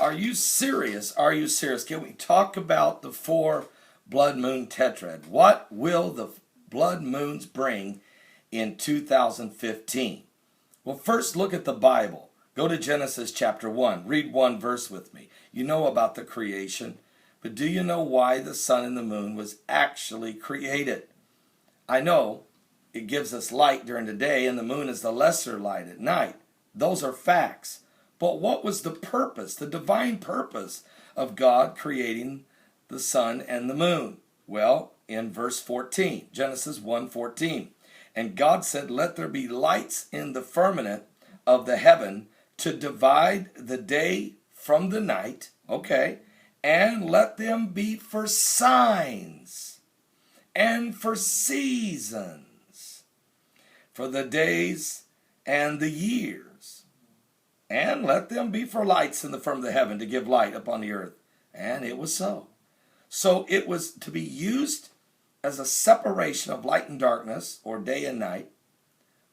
Are you serious? Are you serious? Can we talk about the 4 blood moon tetrad? What will the blood moons bring in 2015? Well, first look at the Bible. Go to Genesis chapter 1. Read one verse with me. You know about the creation, but do you know why the sun and the moon was actually created? I know it gives us light during the day, and the moon is the lesser light at night. Those are facts. But what was the purpose, the divine purpose of God creating the sun and the moon? Well, in verse 14, Genesis 1:14. And God said, let there be lights in the firmament of the heaven to divide the day from the night, okay, and let them be for signs and for seasons, for the days and the years, and let them be for lights in the firmament of the heaven to give light upon the earth. And it was so. So it was to be used as a separation of light and darkness, or day and night,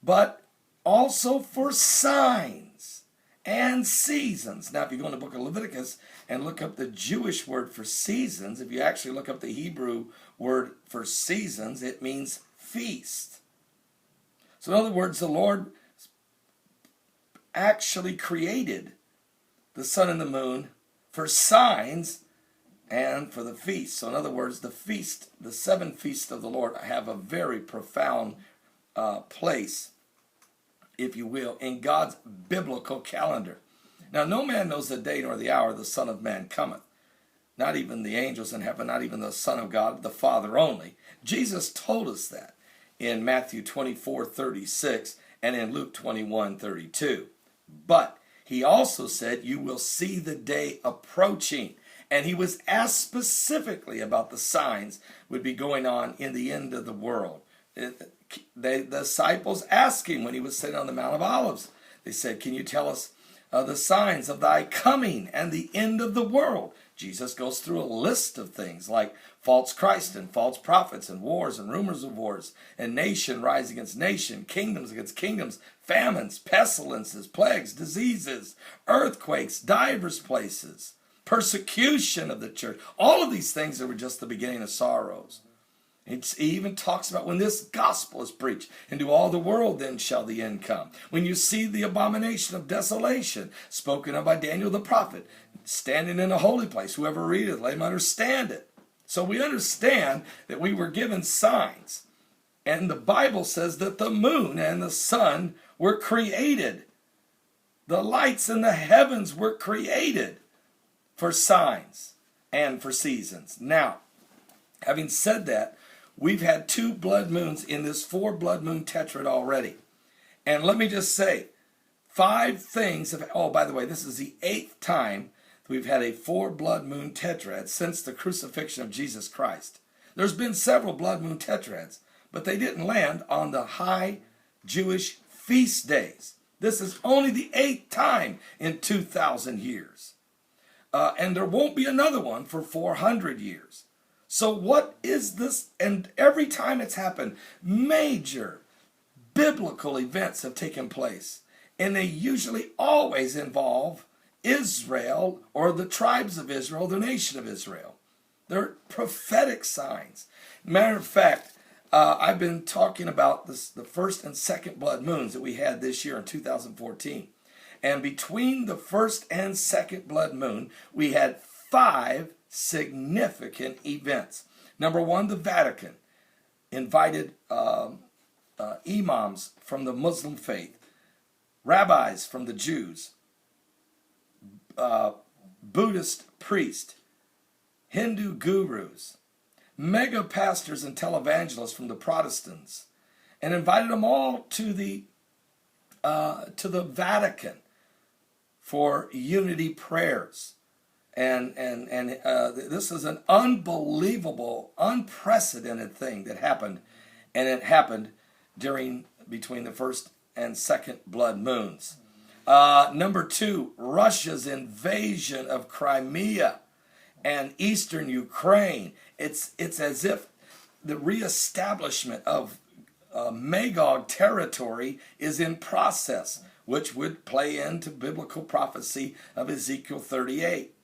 but also for signs and seasons. Now, if you go in the book of Leviticus and look up the Jewish word for seasons, if you actually look up the Hebrew word for seasons, it means feast. So in other words, the Lord actually created the sun and the moon for signs and for the feast. So in other words, the feast, the 7 feasts of the Lord have a very profound place, if you will, in God's biblical calendar. Now, no man knows the day nor the hour the Son of Man cometh. Not even the angels in heaven, not even the Son of God, the Father only. Jesus told us that in Matthew 24:36 and in Luke 21:32. But he also said, you will see the day approaching. And he was asked specifically about the signs would be going on in the end of the world. The disciples asked him when he was sitting on the Mount of Olives. They said, can you tell us the signs of thy coming and the end of the world? Jesus goes through a list of things like false Christ and false prophets and wars and rumors of wars and nation rise against nation, kingdoms against kingdoms, famines, pestilences, plagues, diseases, earthquakes, divers places, persecution of the church. All of these things that were just the beginning of sorrows. He even talks about when this gospel is preached, into all the world then shall the end come. When you see the abomination of desolation spoken of by Daniel the prophet, standing in a holy place, whoever readeth, let him understand it. So we understand that we were given signs. And the Bible says that the moon and the sun were created. The lights in the heavens were created for signs and for seasons. Now, having said that, we've had 2 blood moons in this 4 blood moon tetrad already. And let me just say, 5 things have, oh, by the way, this is the 8th time we've had a 4 blood moon tetrad since the crucifixion of Jesus Christ. There's been several blood moon tetrads, but they didn't land on the high Jewish feast days. This is only the 8th time in 2,000 years. And there won't be another one for 400 years. So what is this? And every time it's happened, major biblical events have taken place. And they usually always involve Israel or the tribes of Israel, the nation of Israel. They're prophetic signs. Matter of fact, I've been talking about this, the first and second blood moons that we had this year in 2014. And between the first and second blood moon, we had 5 significant events. Number 1, the Vatican invited imams from the Muslim faith, rabbis from the Jews, Buddhist priests, Hindu gurus, mega pastors and televangelists from the Protestants, and invited them all to the Vatican for unity prayers. And this is an unbelievable, unprecedented thing that happened. And it happened between the first and second blood moons. Number 2, Russia's invasion of Crimea and eastern Ukraine. It's as if the reestablishment of Magog territory is in process. which would play into biblical prophecy of Ezekiel 38.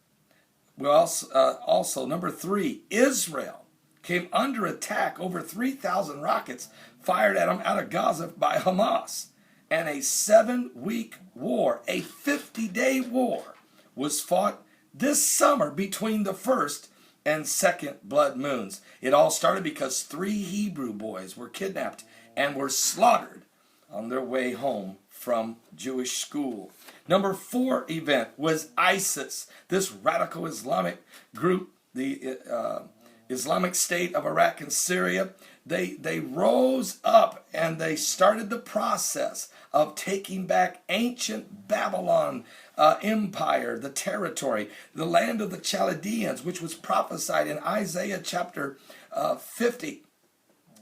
We also number 3, Israel came under attack. Over 3,000 rockets fired at them out of Gaza by Hamas. And a 7-week war, a 50-day war, was fought this summer between the first and second blood moons. It all started because 3 Hebrew boys were kidnapped and were slaughtered on their way home from Jewish school. Number 4 event was ISIS, this radical Islamic group, the Islamic State of Iraq and Syria. They rose up and they started the process of taking back ancient Babylon empire, the territory, the land of the Chaldeans, which was prophesied in Isaiah chapter 50.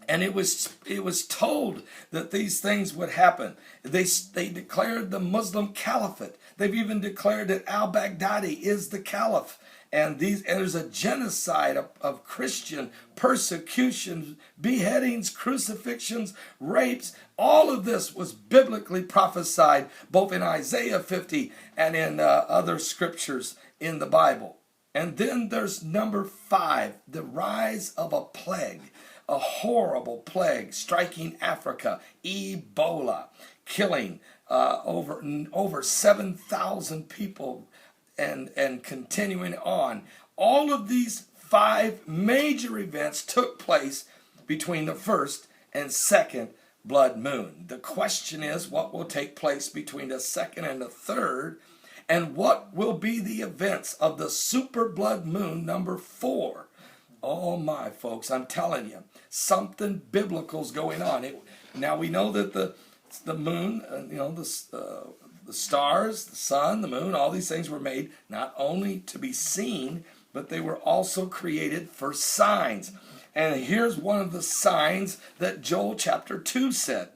And it was told that these things would happen. They declared the Muslim caliphate. They've even declared that al-Baghdadi is the caliph. And there's a genocide of Christian persecutions, beheadings, crucifixions, rapes. All of this was biblically prophesied both in Isaiah 50 and in other scriptures in the Bible. And then there's number 5, the rise of a plague, a horrible plague striking Africa, Ebola, killing over 7,000 people. And continuing on. All of these 5 major events took place between the first and second blood moon. The question is, what will take place between the second and the third? And what will be the events of the super blood moon number 4? Oh my, folks, I'm telling you, something biblical's going on. Now we know that the moon, the stars, the sun, the moon, all these things were made not only to be seen, but they were also created for signs. And here's one of the signs that Joel chapter 2 said.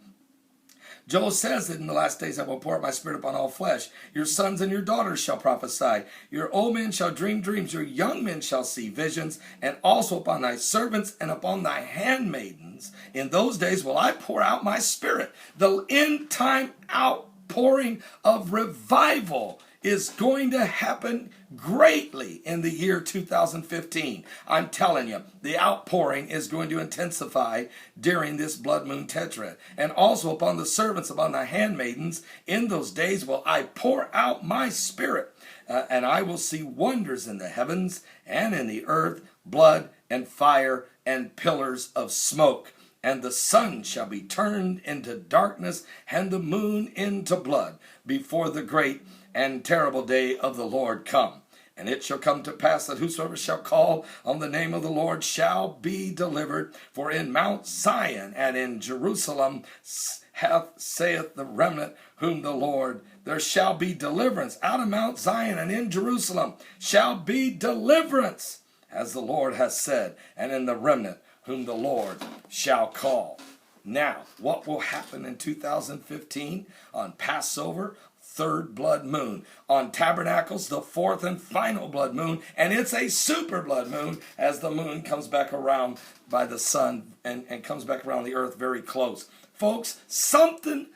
Joel says that in the last days I will pour out my spirit upon all flesh. Your sons and your daughters shall prophesy. Your old men shall dream dreams. Your young men shall see visions. And also upon thy servants and upon thy handmaidens. In those days will I pour out my spirit. The end time outpouring of revival is going to happen greatly in the year 2015. I'm telling you, the outpouring is going to intensify during this blood moon tetrad. And also upon the servants, upon the handmaidens, in those days will I pour out my spirit, and I will see wonders in the heavens and in the earth, blood and fire and pillars of smoke. And the sun shall be turned into darkness and the moon into blood before the great and terrible day of the Lord come. And it shall come to pass that whosoever shall call on the name of the Lord shall be delivered. For in Mount Zion and in Jerusalem saith the remnant whom the Lord, there shall be deliverance. Out of Mount Zion and in Jerusalem shall be deliverance, as the Lord has said, and in the remnant whom the Lord shall call. Now, what will happen in 2015 on Passover? Third blood moon. On Tabernacles, the fourth and final blood moon, and it's a super blood moon as the moon comes back around by the sun and comes back around the earth very close. Folks, something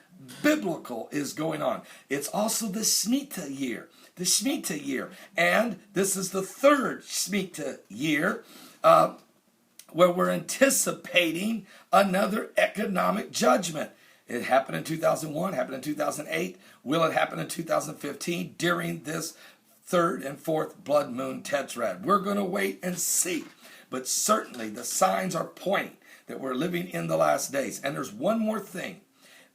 biblical is going on. It's also the Shemitah year. The Shemitah year. And this is the third Shemitah year where we're anticipating another economic judgment. It happened in 2001, happened in 2008. Will it happen in 2015 during this third and fourth blood moon tetrad? We're going to wait and see. But certainly the signs are pointing that we're living in the last days. And there's one more thing.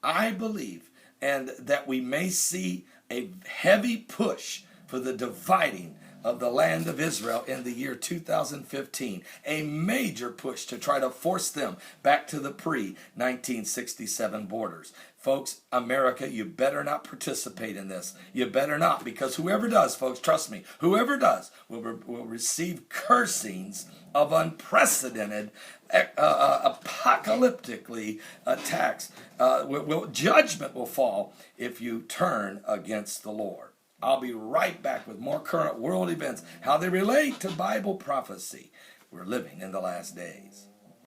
I believe and that we may see a heavy push for the dividing of the land of Israel in the year 2015. A major push to try to force them back to the pre-1967 borders. Folks, America, you better not participate in this. You better not, because whoever does, folks, trust me, whoever does will receive cursings of unprecedented, apocalyptically attacks. Judgment will fall if you turn against the Lord. I'll be right back with more current world events, how they relate to Bible prophecy. We're living in the last days.